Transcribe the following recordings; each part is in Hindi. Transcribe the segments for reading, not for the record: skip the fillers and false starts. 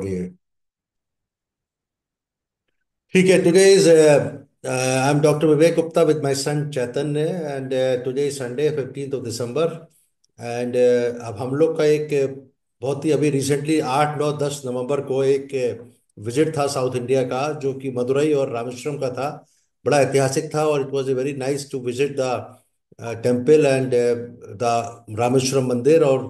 ये ठीक है. Today is I am doctor Vivek Gupta with my son Chaitanya and today is Sunday 15 December. And अब हम लोग का एक बहुत ही अभी रिसेंटली 8 9 10 नवंबर को एक विजिट था साउथ इंडिया का, जो कि मदुरई और रामेश्वरम का था. बड़ा ऐतिहासिक था और it was a very nice to visit the temple and the Rameswaram मंदिर और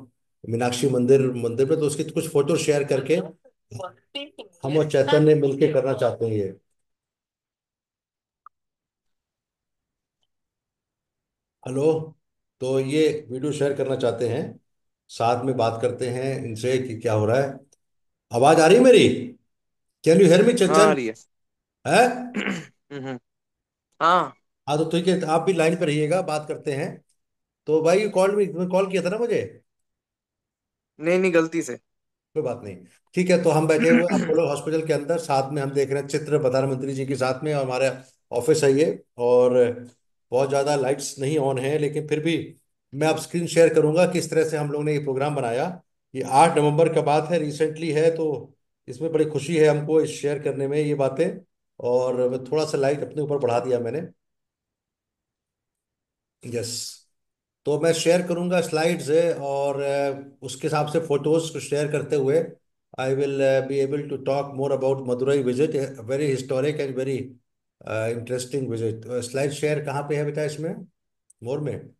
मीनाक्षी मंदिर मंदिर में. तो उसकी कुछ फोटो शेयर करके हम और चैतन्य मिलके करना चाहते हैं ये. हेलो. तो ये वीडियो शेयर करना चाहते हैं, साथ में बात करते हैं इनसे कि क्या हो रहा है. आवाज आ रही है मेरी? कैन यू हेयर मी हाँ आ चंचल? रही है। है. हाँ। हाँ, तो ठीक है, तो आप भी लाइन पे रहिएगा, बात करते हैं. तो भाई कॉल में कॉल किया था ना मुझे? नहीं नहीं, गलती से। कोई बात नहीं. ठीक है, तो हम बैठे हुए हैं अपोलो हॉस्पिटल के अंदर, साथ में हम देख रहे हैं चित्र प्रधानमंत्री जी के साथ में, और हमारे ऑफिस है ये. और बहुत ज़्यादा लाइट्स नहीं ऑन है, लेकिन फिर भी मैं अब स्क्रीन शेयर करूंगा किस तरह से हम लोग ने ये प्रोग्राम बनाया. ये 8 नवंबर का बात है, रिसेंटली है, तो इसमें बड़ी खुशी है हमको इस शेयर करने में ये बातें. और मैं थोड़ा सा लाइट अपने ऊपर बढ़ा दिया मैंने. यस. तो मैं शेयर करूंगा स्लाइड्स है, और उसके हिसाब से फोटोज को शेयर करते हुए I will be able to talk more about Madurai visit. Very historic and very interesting visit. Slide share कहाँ पे है बेटा इसमें? मोर में?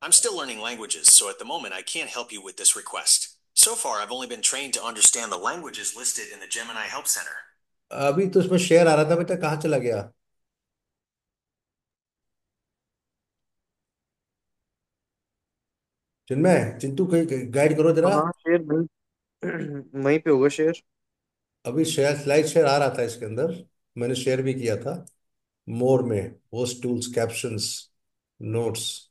I'm still learning languages, so at the moment I can't help you with this request. So far, I've only been trained to understand the languages listed in the Gemini Help Center. अभी तो इसमें शेयर आ रहा था बेटा, कहाँ चला गया? चिन्मय, चिंटू कहीं गाइड करो जरा. हाँ शेर वहीं वहीं पे होगा शेर। अभी शेयर स्लाइड शेयर आ रहा था इसके अंदर, मैंने शेयर भी किया था. मोर में host tools, captions, notes,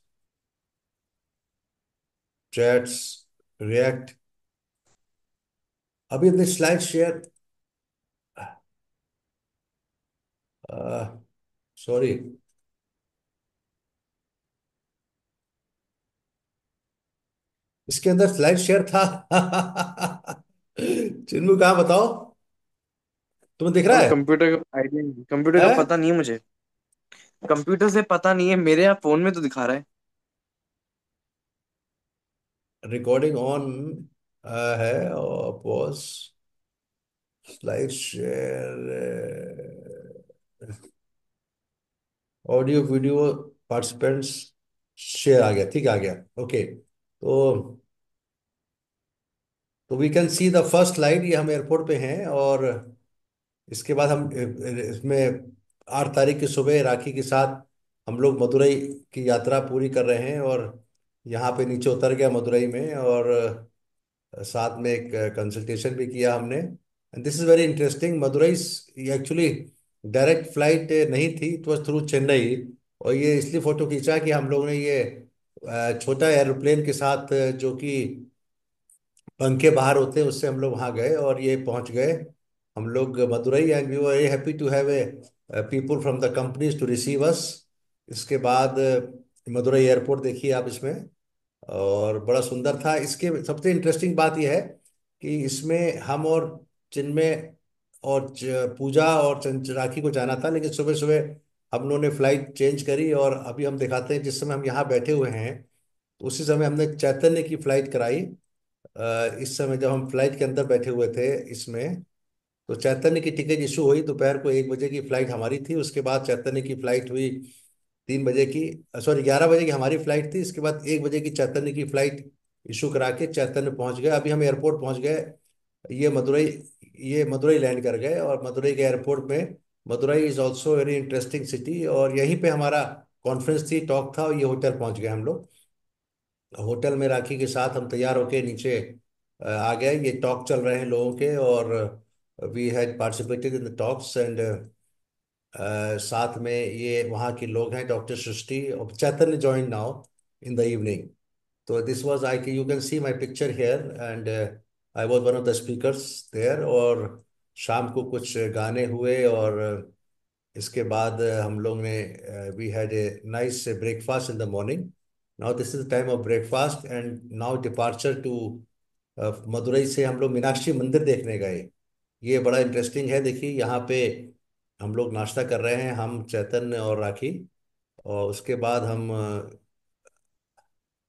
chats, react. अभी अपने स्लाइड शेयर, सॉरी, इसके अंदर स्लाइड शेयर था. चिन्मू कहाँ बताओ, तुम्हें दिख रहा और है? कंप्यूटर का आइडिया नहीं, कंप्यूटर का है पता नहीं है मुझे। कंप्यूटर से पता नहीं है, मेरे यहाँ फोन में तो दिखा रहा है। रिकॉर्डिंग ऑन है, और pause, slide share, audio video, participants, share आ गया, ठीक है, आ गया. ओके. तो we can see the first slide. ये हम एयरपोर्ट पे हैं, और इसके बाद हम इसमें 8 तारीख की सुबह राखी के साथ हम लोग मदुरई की यात्रा पूरी कर रहे हैं. और यहाँ पे नीचे उतर गया मदुरई में, और साथ में एक कंसल्टेशन भी किया हमने. And this is very interesting. Madurai actually direct flight नहीं थी, इट वॉज थ्रू चेन्नई. और ये इसलिए फ़ोटो खींचा कि हम लोग ने ये छोटा एरोप्लेन के साथ जो कि पंखे बाहर होते हैं, उससे हम लोग वहाँ गए और ये पहुँच गए हम लोग Madurai. And we were very happy to have a people from the companies to receive us. इसके बाद मदुरई एयरपोर्ट देखिए आप इसमें, और बड़ा सुंदर था. इसके सबसे इंटरेस्टिंग बात यह है कि इसमें हम और चिन्मय और पूजा और राखी को जाना था, लेकिन सुबह सुबह हम लोगों ने फ्लाइट चेंज करी. और अभी हम दिखाते हैं, जिस समय हम यहाँ बैठे हुए हैं तो उसी समय हमने चैतन्य की फ्लाइट कराई. इस समय जब हम फ्लाइट के अंदर बैठे हुए थे इसमें, तो चैतन्य की टिकट इशू हुई. दोपहर को 1 बजे की फ्लाइट हमारी थी, उसके बाद चैतन्य की फ्लाइट हुई 3 बजे की. सॉरी, 11 बजे की हमारी फ्लाइट थी, इसके बाद 1 बजे की चैतन्य की फ्लाइट इशू करा के चैतन्य पहुंच गए. अभी हम एयरपोर्ट पहुंच गए. ये मदुरई, ये मदुरई लैंड कर गए. और मदुरई के एयरपोर्ट में, Madurai is also very interesting city, और यहीं पे हमारा कॉन्फ्रेंस थी, टॉक था, और ये होटल पहुंच गए हम लोग. होटल में राखी के साथ हम तैयार होके नीचे आ गए. ये टॉक चल रहे हैं लोगों के, और we had participated in the talks. And साथ में ये वहाँ के लोग हैं, डॉक्टर सृष्टि और Chaitanya join now in the evening. तो this was, I you can see my picture here. And I was one of the speakers there. और शाम को कुछ गाने हुए, और इसके बाद हम लोग ने we had a nice breakfast in the morning. Now this is the time of breakfast, and now departure to Madurai से हम लोग मीनाक्षी मंदिर देखने गए। ये बड़ा इंटरेस्टिंग है। देखिए यहाँ पे हम लोग नाश्ता कर रहे हैं, हम चैतन्य और राखी। और उसके बाद हम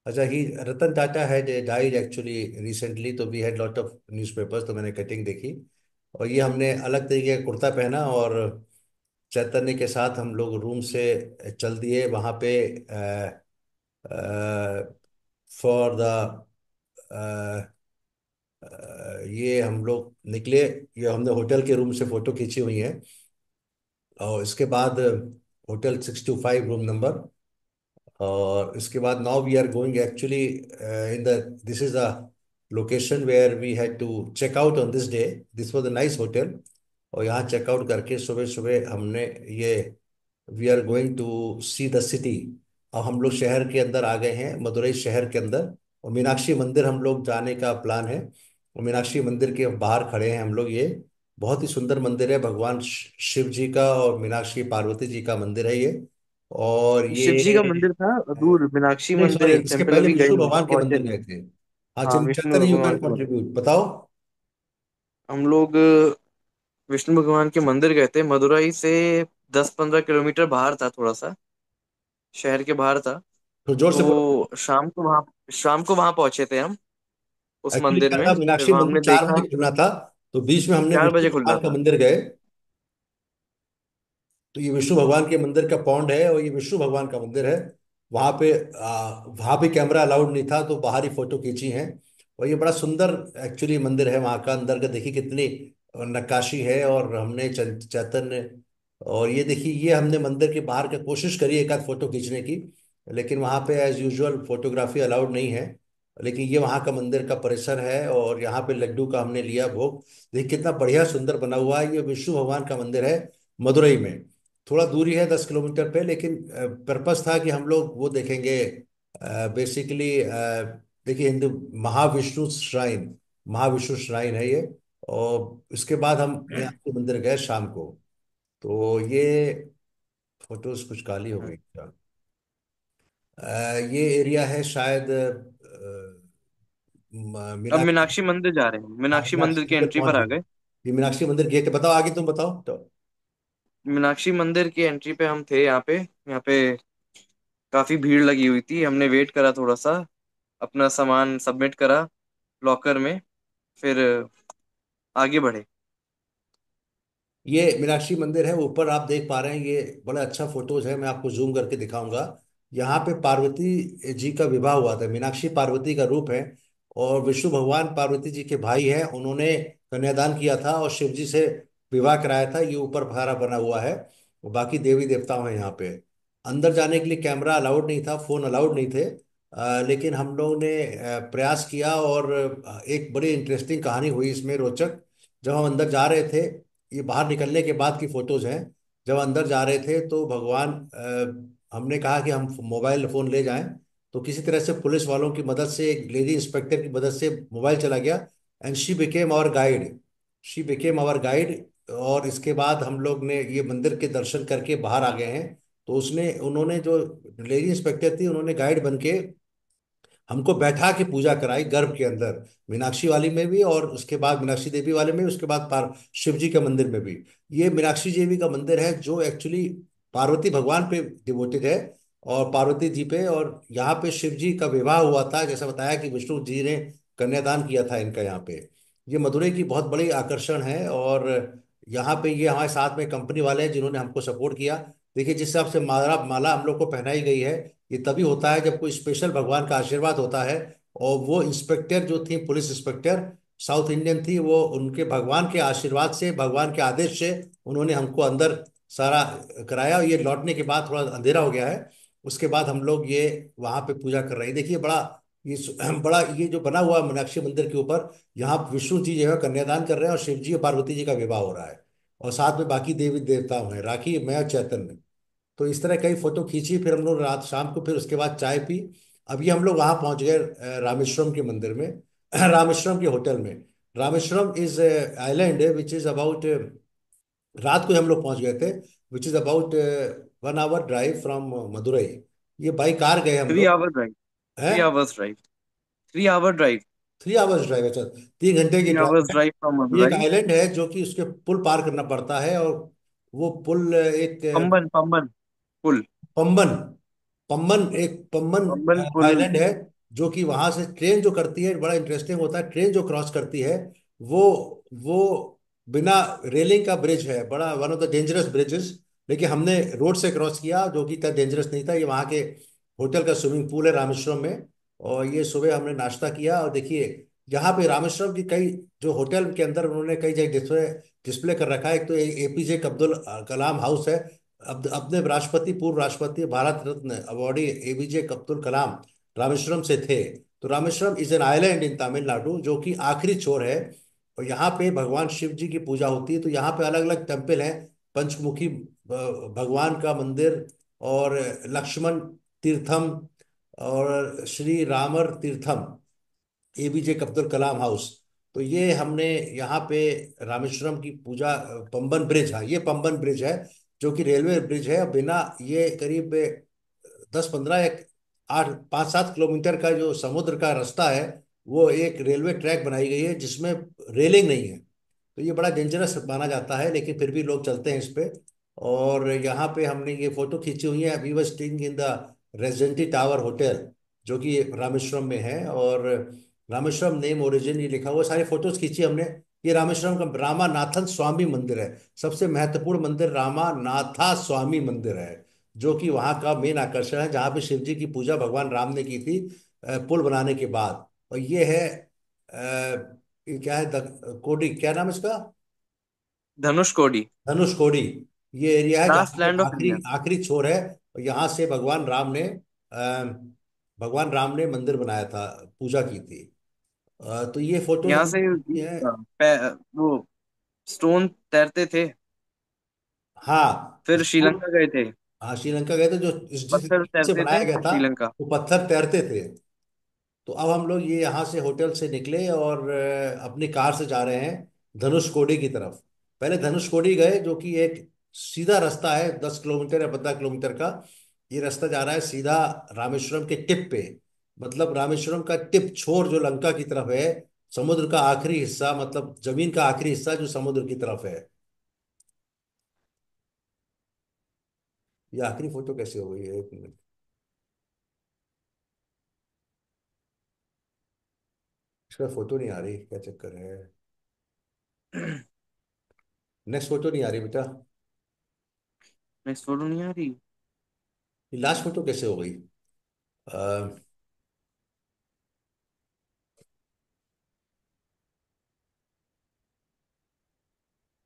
अच्छा ही Ratan Tata had died actually recently, तो we had lot of newspapers, तो मैंने कटिंग देखी। और ये हमने अलग तरीके का कुर्ता पहना और चैतन्य के साथ हम लोग रूम से चल दिए वहाँ पे फॉर द ये हम लोग निकले। ये हमने होटल के रूम से फोटो खींची हुई है। और इसके बाद होटल 625 रूम नंबर। और इसके बाद now we are going actually in the this is the location where we had to check out on this day. This was a nice hotel. और यहाँ चेकआउट करके सुबह सुबह हमने ये we are going to see the city. अब हम लोग शहर के अंदर आ गए हैं, मदुरई शहर के अंदर। और मीनाक्षी मंदिर हम लोग जाने का प्लान है। और मीनाक्षी मंदिर के बाहर खड़े हैं हम लोग। ये बहुत ही सुंदर मंदिर है, भगवान शिव जी का और मीनाक्षी पार्वती जी का मंदिर है ये। और शिव जी का ये मंदिर था दूर, मीनाक्षी नहीं सॉरी, मंदिर इसके टेम्पल पहले अभी गए विष्णु नहीं है, भगवान के पहुंचे मंदिर नहीं। गए थे। हाँ हाँ, विष्णु चैतन्य यू भगवान कैन के मंदिर। कंट्रीब्यूट बताओ। हम लोग विष्णु भगवान के मंदिर गए थे, मदुरई से 10-15 किलोमीटर बाहर था, थोड़ा सा शहर के बाहर था। तो जोर से बोलो। तो शाम को वहां पहुंचे थे हम, उस एक्चुअली मंदिर क्या में। था, फिर मीनाक्षी वहां मंदिर हमने 4 बजे देखा। खुलना था। तो बीच में हमने 4 बजे विष्णु खुल रहा भगवान का था। मंदिर गए। तो ये विष्णु भगवान के मंदिर का पौंड है और ये विष्णु भगवान का मंदिर है। वहां पे कैमरा अलाउड नहीं था, तो बाहर ही फोटो खींची हैं। और ये बड़ा सुंदर एक्चुअली मंदिर है। वहां का अंदर का देखिए कितनी नक्काशी है। और हमने चैतन्य और ये देखिए, ये हमने मंदिर के बाहर का कोशिश करी एक आध फोटो खींचने की। लेकिन वहां पे एज यूजुअल फोटोग्राफी अलाउड नहीं है। लेकिन ये वहां का मंदिर का परिसर है और यहाँ पे लड्डू का हमने लिया भोग। देखिए कितना बढ़िया सुंदर बना हुआ है। ये विष्णु भगवान का मंदिर है मदुरई में। थोड़ा दूरी है 10 किलोमीटर पे, लेकिन पर्पस था कि हम लोग वो देखेंगे बेसिकली। देखिए हिंदू महाविष्णु श्राइन, महाविष्णु श्राइन है ये। और इसके बाद हम मीनाक्षी मंदिर गए शाम को। तो ये फोटोज कुछ काली हो गई क्या? ये एरिया है शायद अब मीनाक्षी। मीनाक्षी मंदिर जा रहे हैं, हाँ मीनाक्षी मंदिर मीनाक्षी की मंदिर एंट्री पहुंच पर आ गए। गए। ये मीनाक्षी मंदिर गेट बताओ, आगे तुम बताओ तो। मीनाक्षी मंदिर की एंट्री पे हम थे। यहाँ पे काफी भीड़ लगी हुई थी, हमने वेट करा थोड़ा सा, अपना सामान सबमिट करा लॉकर में, फिर आगे बढ़े। ये मीनाक्षी मंदिर है, ऊपर आप देख पा रहे हैं। ये बड़ा अच्छा फोटोज है, मैं आपको जूम करके दिखाऊंगा। यहाँ पे पार्वती जी का विवाह हुआ था। मीनाक्षी पार्वती का रूप है। और विष्णु भगवान पार्वती जी के भाई हैं, उन्होंने कन्यादान किया था और शिव जी से विवाह कराया था। ये ऊपर भारा बना हुआ है। और बाकी देवी देवता हैं यहाँ पे। अंदर जाने के लिए कैमरा अलाउड नहीं था, फोन अलाउड नहीं थे। लेकिन हम लोग ने प्रयास किया। और एक बड़ी इंटरेस्टिंग कहानी हुई इसमें, रोचक। जब हम अंदर जा रहे थे, ये बाहर निकलने के बाद की फोटोज हैं। जब अंदर जा रहे थे तो भगवान हमने कहा कि हम मोबाइल फोन ले जाएं। तो किसी तरह से पुलिस वालों की मदद से, एक लेडी इंस्पेक्टर की मदद से मोबाइल चला गया। And she became our guide, she became our guide. और इसके बाद हम लोग ने ये मंदिर के दर्शन करके बाहर आ गए हैं। तो उसने उन्होंने जो लेडी इंस्पेक्टर थी, उन्होंने गाइड बन के हमको बैठा के पूजा कराई गर्भ के अंदर, मीनाक्षी वाली में भी और उसके बाद मीनाक्षी देवी वाले में, उसके बाद शिव जी के मंदिर में भी। ये मीनाक्षी देवी का मंदिर है जो एक्चुअली पार्वती भगवान पे डिवोटेड है और पार्वती जी पे। और यहाँ पे शिव जी का विवाह हुआ था, जैसा बताया कि विष्णु जी ने कन्यादान किया था इनका यहाँ पे। ये मदुरई की बहुत बड़ी आकर्षण है। और यहाँ पे ये हमारे साथ में कंपनी वाले हैं जिन्होंने हमको सपोर्ट किया। देखिए जिस हिसाब से माला माला हम लोग को पहनाई गई है, ये तभी होता है जब कोई स्पेशल भगवान का आशीर्वाद होता है। और वो इंस्पेक्टर जो थी, पुलिस इंस्पेक्टर साउथ इंडियन थी, वो उनके भगवान के आशीर्वाद से, भगवान के आदेश से उन्होंने हमको अंदर सारा कराया। और ये लौटने के बाद थोड़ा अंधेरा हो गया है। उसके बाद हम लोग ये वहां पे पूजा कर रहे हैं। देखिए बड़ा ये बड़ा ये जो बना हुआ है मीनाक्षी मंदिर के ऊपर, यहाँ विष्णु जी जो है कन्यादान कर रहे हैं और शिव जी और पार्वती जी का विवाह हो रहा है। और साथ में बाकी देवी देवता हैं, राखी, मैं और चैतन्य। तो इस तरह कई फोटो खींची। फिर हम लोग रात शाम को फिर उसके बाद चाय पी। अभी हम लोग वहां पहुंच गए रामेश्वरम के मंदिर में रामेश्वरम के होटल में। Rameswaram is island which is about, रात को हम लोग पहुंच गए थे, which is about 1 hour drive from Madurai. ये बाई कार गए हम थ्री लोग। आवर ड्राइव हैं? 3 hours drive 3 hour drive. 3 hours drive है, चल 3 घंटे की 3 आवर्स ड्राइव है। ड्राइव फ्रॉम ये एक मदुरई। आइलैंड है जो कि उसके पुल पार करना पड़ता है, और वो पुल एक पंबन पंबन पुल। पंबन, पंबन पंबन पुल। आइलैंड है, जो कि वहां से ट्रेन जो करती है, बड़ा इंटरेस्टिंग होता है, ट्रेन जो क्रॉस करती है वो वो बिना रेलिंग का ब्रिज है, बड़ा one of the dangerous bridges. लेकिन हमने रोड से क्रॉस किया, जो कि इतना डेंजरस नहीं था। ये वहाँ के होटल का स्विमिंग पूल है रामेश्वरम में। और ये सुबह हमने नाश्ता किया, और देखिए यहाँ पे रामेश्वरम की कई, जो होटल के अंदर उन्होंने कई जगह डिस्प्ले डिस्प्ले कर रखा है। एक तो एपीजे अब्दुल कलाम हाउस है। अब अपने राष्ट्रपति, पूर्व राष्ट्रपति, भारत रत्न अवॉर्डी एपीजे अब्दुल कलाम रामेश्वरम से थे। तो Rameswaram is an island in Tamil Nadu, जो कि आखिरी छोर है। और यहाँ पे भगवान शिव जी की पूजा होती है। तो यहाँ पे अलग अलग टेम्पल हैं, पंचमुखी भगवान का मंदिर, और लक्ष्मण तीर्थम, और श्री रामर तीर्थम, एपीजे अब्दुल कलाम हाउस। तो ये हमने यहाँ पे रामेश्वरम की पूजा, पंबन ब्रिज, हाँ ये पंबन ब्रिज है, जो कि रेलवे ब्रिज है। बिना, ये करीब 10-15, एक 8-5-7 किलोमीटर का जो समुद्र का रास्ता है, वो एक रेलवे ट्रैक बनाई गई है जिसमें रेलिंग नहीं है। तो ये बड़ा डेंजरस माना जाता है, लेकिन फिर भी लोग चलते हैं इस पे। और यहाँ पे हमने ये फोटो खींची हुई है। We were staying in the residency tower hotel, जो कि रामेश्वरम में है। और रामेश्वरम नेम ओरिजिन ये लिखा हुआ, सारी फोटोज खींची हमने। ये रामेश्वरम का रामानाथन स्वामी मंदिर है, सबसे महत्वपूर्ण मंदिर रामानाथा स्वामी मंदिर है, जो कि वहाँ का मेन आकर्षण है, जहाँ पे शिव जी की पूजा भगवान राम ने की थी पुल बनाने के बाद। और ये है ये क्या है, कोडी, क्या नाम है इसका, धनुषकोडी। धनुषकोडी। ये एरिया है जहाँ लास्ट पे लैंड ऑफ आखिरी इंडिया। आखिरी छोर है। और यहाँ से भगवान राम ने मंदिर बनाया था, पूजा की थी। तो ये फोटोज यहाँ से हमने है। वो स्टोन तैरते थे। हाँ फिर स्कूल, श्रीलंका गए थे। हाँ श्रीलंका गए थे, जो जिस पत्थर से तैरते बनाया थे गया था, श्रीलंका। वो पत्थर तैरते थे। तो अब हम लोग ये यहाँ से होटल से निकले, और अपनी कार से जा रहे हैं धनुषकोडी की तरफ। पहले धनुषकोडी गए, जो कि एक सीधा रास्ता है, 10 किलोमीटर या 15 किलोमीटर का। ये रास्ता जा रहा है सीधा रामेश्वरम के टिप पे। मतलब रामेश्वरम का टिप छोर जो लंका की तरफ है, समुद्र का आखिरी हिस्सा, मतलब जमीन का आखिरी हिस्सा जो समुद्र की तरफ है। ये आखिरी फोटो कैसे हो गई है, 1 मिनट, इसका फोटो नहीं आ रही, क्या चक्कर है। नेक्स्ट फोटो नहीं आ रही बेटा। नेक्स्ट फोटो नहीं आ रही। ये लास्ट फोटो कैसे हो गई।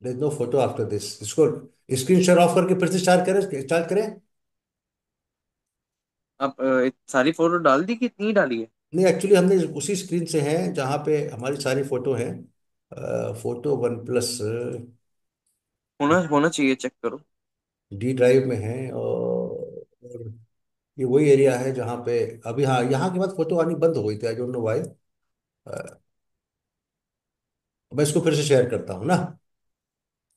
There no photo after this, इसको स्क्रीन शेयर ऑफ करके फिर से स्टार्ट करें। अब सारी फोटो डाल दी कि इतनी डाली है? नहीं, एक्चुअली हमने उसी स्क्रीन से हैं जहाँ पे हमारी सारी फोटो हैं। फोटो 1 प्लस होना होना चाहिए, चेक करो। डी ड्राइव में है। और ये वही एरिया है जहाँ पे अभी, हाँ यहाँ के बाद फोटो आनी बंद हो गई थी, आई डोंट नो व्हाई। मैं इसको फिर से शेयर करता हूँ ना,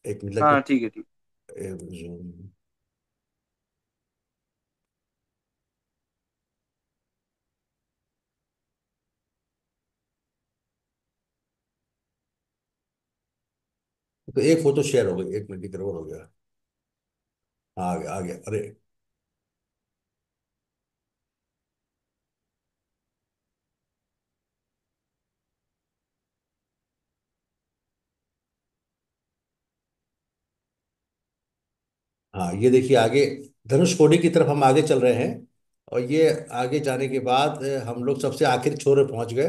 1 मिनट हाँ लगभग। ठीक है, ठीक। तो एक फोटो शेयर हो गई, 1 मिनट की गड़बड़ हो गया। हाँ, आ गया आ गया, अरे। हाँ ये देखिए आगे, धनुषकोडी की तरफ हम आगे चल रहे हैं। और ये आगे जाने के बाद हम लोग सबसे आखिर छोर पे पहुंच गए।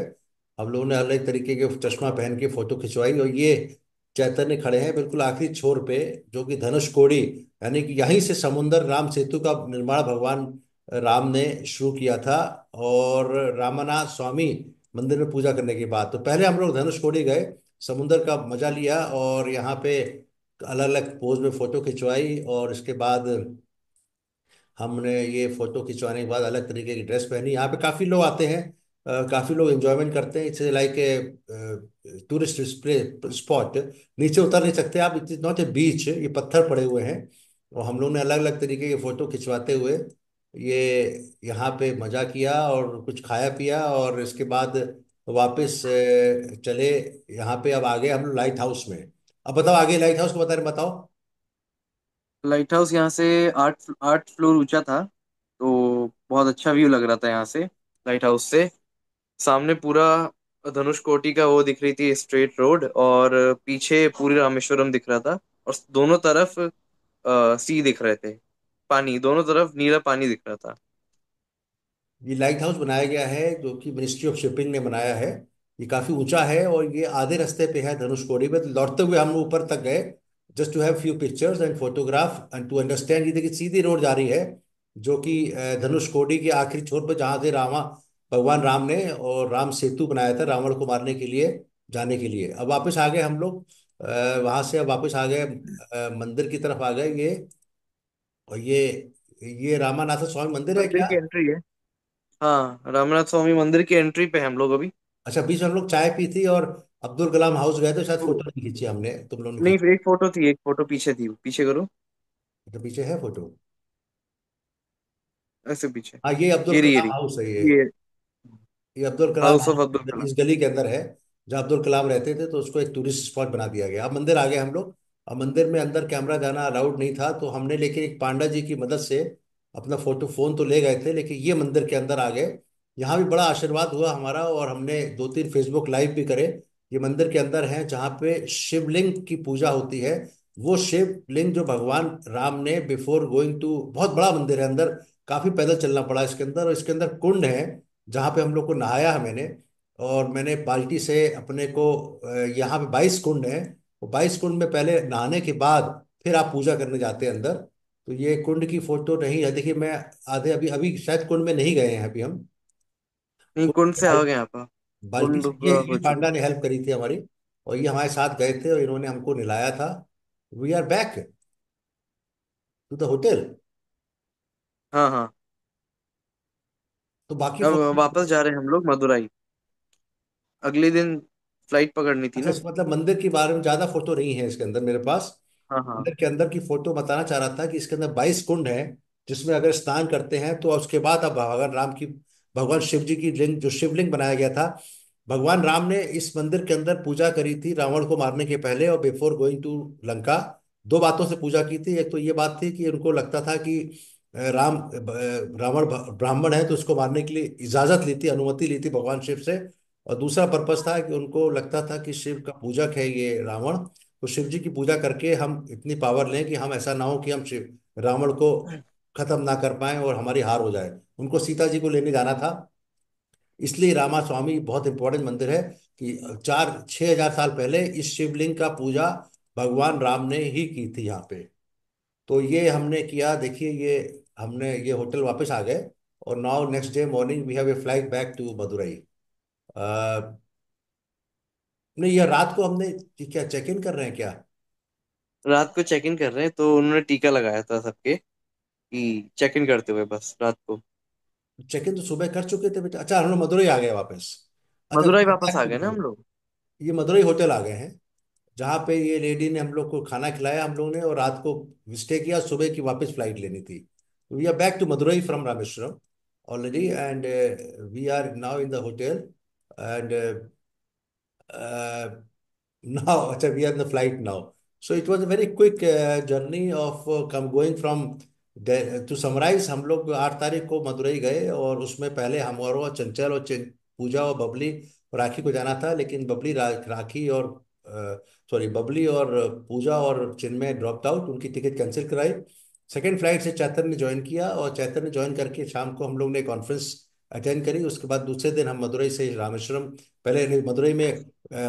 हम लोगों ने अलग तरीके के चश्मा पहन के फोटो खिंचवाई, और ये चैतन्य खड़े हैं बिल्कुल आखिरी छोर पे, जो कि धनुषकोडी, यानी कि यहीं से समुद्र राम सेतु का निर्माण भगवान राम ने शुरू किया था। और रामनाथ स्वामी मंदिर में पूजा करने के बाद, तो पहले हम लोग धनुषकोडी गए, समुद्र का मजा लिया, और यहाँ पे अलग अलग पोज में फोटो खिंचवाई। और इसके बाद हमने ये फोटो खिंचवाने के बाद अलग तरीके की ड्रेस पहनी। यहाँ पे काफी लोग आते हैं, काफी लोग एंजॉयमेंट करते हैं। It's like a tourist spot. नीचे उतर नहीं सकते आप, इट्स नॉट ए बीच, ये पत्थर पड़े हुए हैं। और हम लोग ने अलग अलग तरीके के फोटो खिंचवाते हुए ये यहाँ पे मजा किया, और कुछ खाया पिया। और इसके बाद तो वापस चले यहाँ पे। अब आगे हम लोग लाइट हाउस में। अब बताओ आगे लाइट हाउस के बारे में बताओ। लाइट हाउस यहाँ से 8 फ्लोर ऊंचा था, तो बहुत अच्छा व्यू लग रहा था यहाँ से, लाइट हाउस से। सामने पूरा धनुषकोटी का वो दिख रही थी, स्ट्रेट रोड, और पीछे पूरी रामेश्वरम दिख रहा था। और दोनों तरफ सी दिख रहे थे, पानी, दोनों तरफ नीला पानी दिख रहा था। ये लाइट हाउस बनाया गया है जो कि मिनिस्ट्री ऑफ शिपिंग ने बनाया है। ये काफी ऊंचा है और ये आधे रास्ते पे है धनुषकोडी में। तो लौटते हुए हम ऊपर तक गए just to have few pictures and photograph and to understand. ये देखिए सीधी रोड जा रही है जो कि धनुषकोडी के आखिरी छोर पर, जहां से भगवान राम ने और राम सेतु बनाया था रावण को मारने के लिए, जाने के लिए। अब वापस आ गए हम लोग वहां से। अब वापस आ गए मंदिर की तरफ आ गए ये। और ये रामानाथ स्वामी मंदिर है मंदिर क्या? की एंट्री है। हाँ, रामनाथ स्वामी मंदिर की एंट्री पे हैं हम लोग अभी। अच्छा, बीच में हम लोग चाय पी थी और अब्दुल कलाम हाउस गए तो शायद फोटो नहीं खींची हमने, तुम लोगों ने नहीं, खींची? एक फोटो थी, एक फोटो पीछे थी, पीछे करो। तो पीछे है फोटो। ऐसे पीछे। हाँ, ये अब्दुल ये रही, ये कलाम रही। हाउस है ये। ये ये Abdul Kalam house of house Abdul Kalam. इस गली के अंदर है जहाँ अब्दुल कलाम रहते थे। तो उसको एक टूरिस्ट स्पॉट बना दिया गया। अब मंदिर आ गए हम लोग। अब मंदिर में अंदर कैमरा जाना अलाउड नहीं था तो हमने, लेकिन एक पांडा जी की मदद से अपना फोटो फोन तो ले गए थे, लेकिन ये मंदिर के अंदर आ गए। यहाँ भी बड़ा आशीर्वाद हुआ हमारा और हमने 2-3 फेसबुक लाइव भी करे। ये मंदिर के अंदर है जहाँ पे शिवलिंग की पूजा होती है। वो शिवलिंग जो भगवान राम ने बिफोर गोइंग टू, बहुत बड़ा मंदिर है अंदर, काफी पैदल चलना पड़ा इसके अंदर। और इसके अंदर कुंड है जहाँ पे हम लोग को नहाया है मैंने। और मैंने बाल्टी से अपने को यहाँ पे 22 कुंड है। वो 22 कुंड में पहले नहाने के बाद फिर आप पूजा करने जाते हैं अंदर। तो ये कुंड की फोटो नहीं है, देखिए मैं आधे अभी अभी शायद कुंड में नहीं गए हैं अभी हम। नहीं, कुंड कुंड में से आ गए यहाँ पर। बाल्टी कुंड से का ये हो पांडा चुका। ने हेल्प करी थी हमारी। और ये हमारे साथ गए थे और इन्होंने हमको नहलाया था। We are back to the hotel. हाँ, हाँ। तो बाकी अब फोटो। वापस जा रहे हैं हम लोग मदुरई। अगले दिन फ्लाइट पकड़नी थी अच्छा, ना। इस मतलब मंदिर के बारे में ज्यादा फोटो नहीं है इसके अंदर मेरे पास। हाँ, हाँ। मंदिर के अंदर की फोटो बताना चाह रहा था कि इसके अंदर 22 कुंड है जिसमें अगर स्नान करते हैं तो उसके बाद अब भगवान राम की, भगवान शिव जी की लिंग, जो शिवलिंग बनाया गया था, भगवान राम ने इस मंदिर के अंदर पूजा करी थी रावण को मारने के पहले और बिफोर गोइंग टू लंका। दो बातों से पूजा की थी। एक तो ये बात थी कि उनको लगता था कि रावण ब्राह्मण है तो उसको मारने के लिए इजाजत ली थी, अनुमति ली थी भगवान शिव से। और दूसरा पर्पस था कि उनको लगता था कि शिव का पूजक है ये रावण, तो शिव जी की पूजा करके हम इतनी पावर लें कि हम, ऐसा ना हो कि हम शिव रावण को खत्म ना कर पाए और हमारी हार हो जाए। उनको सीता जी को लेने जाना था। इसलिए रामा स्वामी बहुत इंपॉर्टेंट मंदिर है कि 4-6 हजार साल पहले इस शिवलिंग का पूजा भगवान राम ने ही की थी यहाँ पे। तो ये हमने किया। देखिए ये हमने ये होटल वापस आ गए। और now next day morning we have a flight back to Madurai. नहीं, ये रात को हमने, ये क्या चेक इन कर रहे हैं क्या? रात को चेक इन कर रहे हैं, तो उन्होंने टीका लगाया था सबके कि चेक इन करते हुए बस रात को। चेक इन तो सुबह कर चुके थे बेटा। अच्छा, हम लोग मदुरई आ गए वापस। अच्छा, मदुरई वापस बैक आ टू गए ना हम मदुरई। लोग। ये मदुरई होटल आ गए हैं जहाँ पे ये लेडी ने हम लोग को खाना खिलाया हम लोग ने, और रात को स्टे किया, सुबह की वापस फ्लाइट लेनी थी। We are back to Madurai from Rameswaram already and we are now in the hotel and now, acha, we are in the flight now. So it was a very quick journey of come going from to summarize, हम लोग 8 तारीख को मदुरई गए और उसमें पहले हम और चंचल और पूजा और बबली और राखी को जाना था, लेकिन बबली राखी और सॉरी बबली और पूजा और चिन्मय ड्रॉप्ड आउट, उनकी टिकट कैंसिल कराई। सेकेंड फ्लाइट से चैतन्य ने ज्वाइन किया और चैतन्य ने ज्वाइन करके शाम को हम लोग ने कॉन्फ्रेंस अटेंड करी। उसके बाद दूसरे दिन हम मदुरई से रामेश्वरम, पहले मदुरई में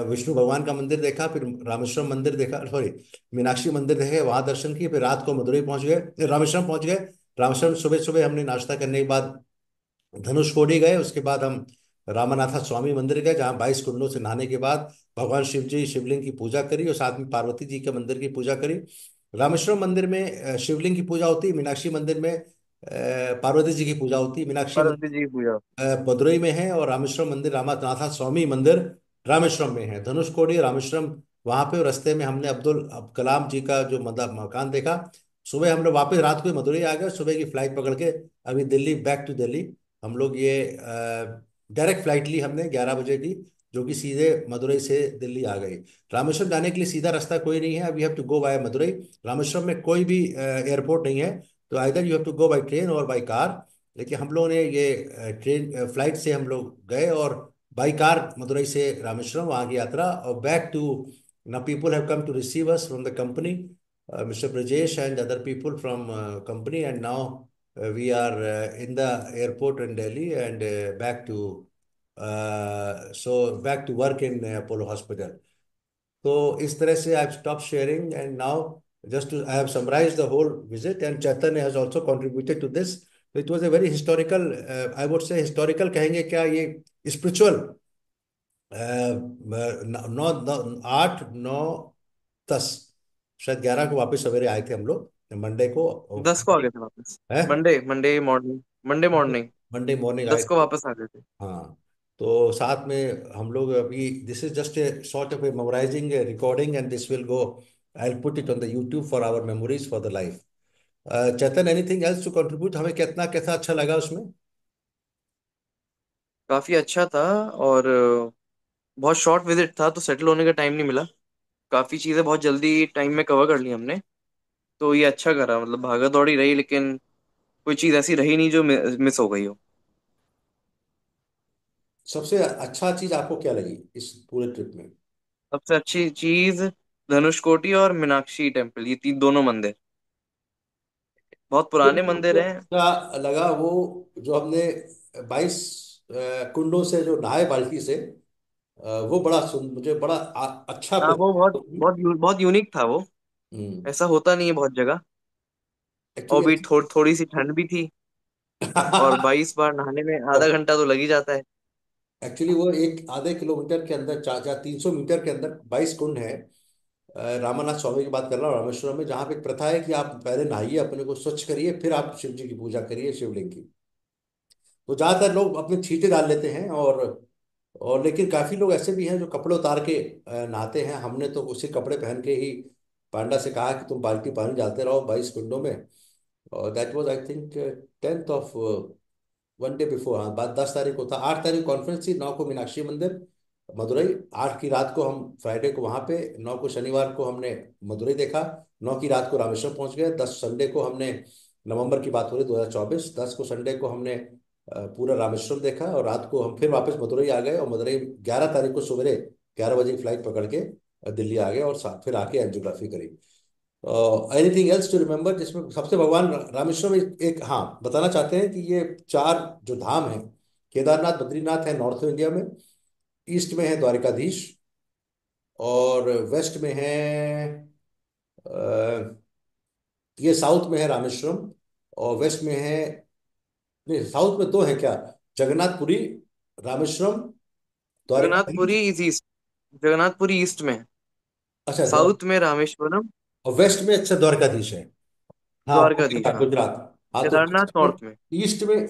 विष्णु भगवान का मंदिर देखा, फिर रामेश्वरम मंदिर देखा, सॉरी मीनाक्षी मंदिर देखे, वहां दर्शन किए, फिर रात को मदुरई पहुंच गए, रामेश्वरम पहुंच गए। रामेश्वरम सुबह सुबह हमने नाश्ता करने के बाद धनुषकोडी गए। उसके बाद हम रामानाथा स्वामी मंदिर गए जहाँ 22 कुंडों से नहाने के बाद भगवान शिव जी शिवलिंग की पूजा करी और साथ में पार्वती जी के मंदिर की पूजा करी। रामेश्वरम मंदिर में शिवलिंग की पूजा होती है, मीनाक्षी मंदिर में पार्वती जी की पूजा होती है। मीनाक्षी पार्वती जी की पूजा। मदुरई में है और रामेश्वरम मंदिर, रामानाथा स्वामी मंदिर रामेश्वरम में है। धनुषकोडी रामेश्वरम वहां पे, और रास्ते में हमने अब्दुल कलाम जी का जो मकान देखा। सुबह हम लोग वापस रात को ही मदुरई आ गए, सुबह की फ्लाइट पकड़ के अभी दिल्ली, बैक टू दिल्ली हम लोग ये डायरेक्ट फ्लाइट ली हमने 11 बजे की, जो कि सीधे मदुरई से दिल्ली आ गई। रामेश्वरम जाने के लिए सीधा रास्ता कोई नहीं है, we have to go by Madurai. Rameswaram में कोई भी एयरपोर्ट नहीं है, तो either you have to go by train और बाय कार। लेकिन हम लोगों ने ये ट्रेन फ्लाइट से हम लोग गए, और बाई कार मदुरई से रामेश्वरम वहाँ की यात्रा, और back to. now people have come to receive us from the company, Mr. Brajesh and other people from company, and now we are in the airport in Delhi, and back to work in Apollo Hospital. So इस तरह से I've stopped sharing, and now just to I have summarized the whole visit, and Chaitanya has also contributed to this. So it was a very historical, I would say historical कहेंगे क्या, ये spiritual, 8, 9, 10, शायद 11 को वापस सवेरे आए थे हम लोग, मंडे को। 10 को आ गए थे वापस। है, Monday Monday morning, Monday morning Monday morning आए 10 को थे। वापस आ गए थे। हाँ, तो साथ में हम लोग अभी, this is just a sort of a memorizing recording, and this will go, I will put it on the YouTube for our memories for the life. Chetan, anything else to contribute, हमें कितना कैसा अच्छा लगा उसमें? काफी अच्छा था, और बहुत शॉर्ट विजिट था तो सेटल होने का टाइम नहीं मिला। काफी चीजें बहुत जल्दी टाइम में कवर कर ली हमने। तो ये अच्छा करा, मतलब भागा दौड़ी रही लेकिन कोई चीज ऐसी रही नहीं जो मिस हो गई हो। सबसे अच्छा चीज आपको क्या लगी इस पूरे ट्रिप में? सबसे अच्छी चीज धनुषकोटी और मीनाक्षी टेम्पल, ये तीन दोनों मंदिर बहुत पुराने मंदिर मुझे हैं। अच्छा लगा वो, जो हमने 22 कुंडों से जो नहाए बाल्टी से, वो बड़ा मुझे बड़ा अच्छा हाँ, वो बहुत प्रोसेस। बहुत बहुत यूनिक था वो। ऐसा होता नहीं है बहुत जगह। और एक्चुअली भी थोड़ी सी ठंड भी थी, और 22 बार नहाने में आधा घंटा तो लग ही जाता है। एक्चुअली वो एक आधे किलोमीटर के अंदर, 400 300 मीटर के अंदर 22 कुंड है। रामानाथ स्वामी की बात कर रहा हूँ, रामेश्वरम में, जहाँ पे एक प्रथा है कि आप पहले नहाइए, अपने को स्वच्छ करिए, फिर आप शिव जी की पूजा करिए, शिवलिंग की। तो ज्यादातर लोग अपने छींटे डाल लेते हैं, और लेकिन काफी लोग ऐसे भी हैं जो कपड़े उतार के नहाते हैं। हमने तो उसी कपड़े पहन के ही पांडा से कहा कि तुम बाल्टी पानी डालते रहो 22 कुंडों में। और that was I think 10th of 1 day before, हाँ, बात 10 तारीख को था। 8 तारीख कॉन्फ्रेंस थी, 9 को मीनाक्षी मंदिर मदुरई, 8 की रात को हम फ्राइडे को वहां पे, 9 को शनिवार को हमने मदुरई देखा, 9 की रात को रामेश्वरम पहुंच गए, 10 संडे को हमने, नवंबर की बात हो रही 2024, 10 को संडे को हमने पूरा रामेश्वरम देखा, और रात को हम फिर वापस मदुरई आ गए, और मदुरई 11 तारीख को सवेरे 11 बजे की फ्लाइट पकड़ के दिल्ली आ गए, और फिर आके एंजियोग्राफी करी। एनीथिंग एल्स टू रिमेम्बर, जिसमें सबसे भगवान रामेश्वरम एक, हाँ, बताना चाहते हैं कि ये 4 जो धाम हैं, केदारनाथ बद्रीनाथ है नॉर्थ इंडिया में, ईस्ट में है द्वारिकाधीश, और वेस्ट में है, अ, ये साउथ में है रामेश्वरम, और वेस्ट में है, नहीं, साउथ में 2 है क्या, Jagannathpuri, Rameswaram, Dwarkadhish. Jagannathpuri is east. Jagannathpuri east में है। अच्छा, साउथ में रामेश्वरम। और वेस्ट में, अच्छा, द्वारकाधीश है। हाँ, द्वारकाधीश, कोलकाता हाँ। गुजरात। हाँ, तो केदारनाथ नॉर्थ में। ईस्ट में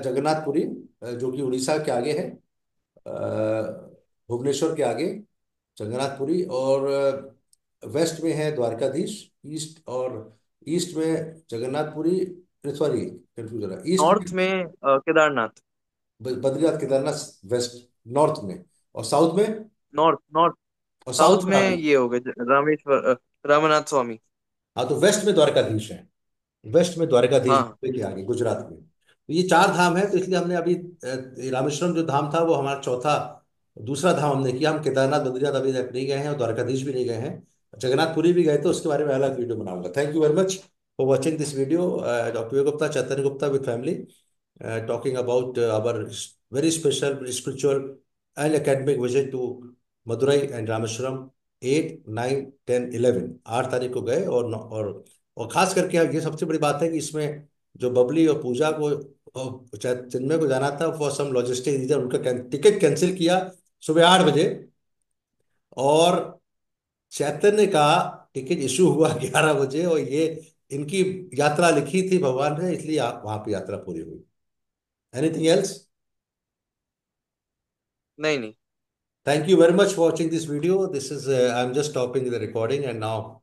जगन्नाथपुरी, जो कि उड़ीसा के आगे है, भुवनेश्वर के आगे जगन्नाथपुरी, और वेस्ट में है द्वारकाधीश, ईस्ट में जगन्नाथपुरी, सॉरी कंफ्यूज हो रहा है, ईस्ट नॉर्थ में में केदारनाथ। बद्रीनाथ केदारनाथ, वेस्ट, नॉर्थ में, और साउथ में, नॉर्थ नॉर्थ। और साउथ साउथ में में ये हो गए रामेश्वर, रामनाथ स्वामी। हाँ, तो वेस्ट में द्वारकाधीश है, वेस्ट में द्वारकाधीश हाँ। के आगे गुजरात में। तो ये 4 धाम है, तो इसलिए हमने अभी रामेश्वरम जो धाम था वो हमारा चौथा, दूसरा धाम हमने किया। हम केदारनाथ बद्रीनाथ अभी तक नहीं गए हैं, और द्वारकाधीश भी नहीं गए हैं। जगन्नाथपुरी भी गए, तो उसके बारे में अलग वीडियो बनाऊंगा। Thank you very much for watching this video, doctor Gupta, Chaitanya Gupta with family, talking about our very special spiritual and academic visit to Madurai and Rameshwaram, 8, 9, 10, 11, 8 तारीख को गए, और खास करके ये सबसे बड़ी बात है कि इसमें जो बबली और पूजा को और चिन्मय को जाना था, फॉर सम लॉजिस्टिक रीजन उनका टिकट कैंसिल किया सुबह 8 बजे, और चैतन्य का टिकट इशू हुआ 11 बजे, और ये इनकी यात्रा लिखी थी भगवान ने, इसलिए वहां पे यात्रा पूरी हुई। Anything else? नहीं नहीं। Thank you very much for watching this video. This is I'm just stopping the recording, and now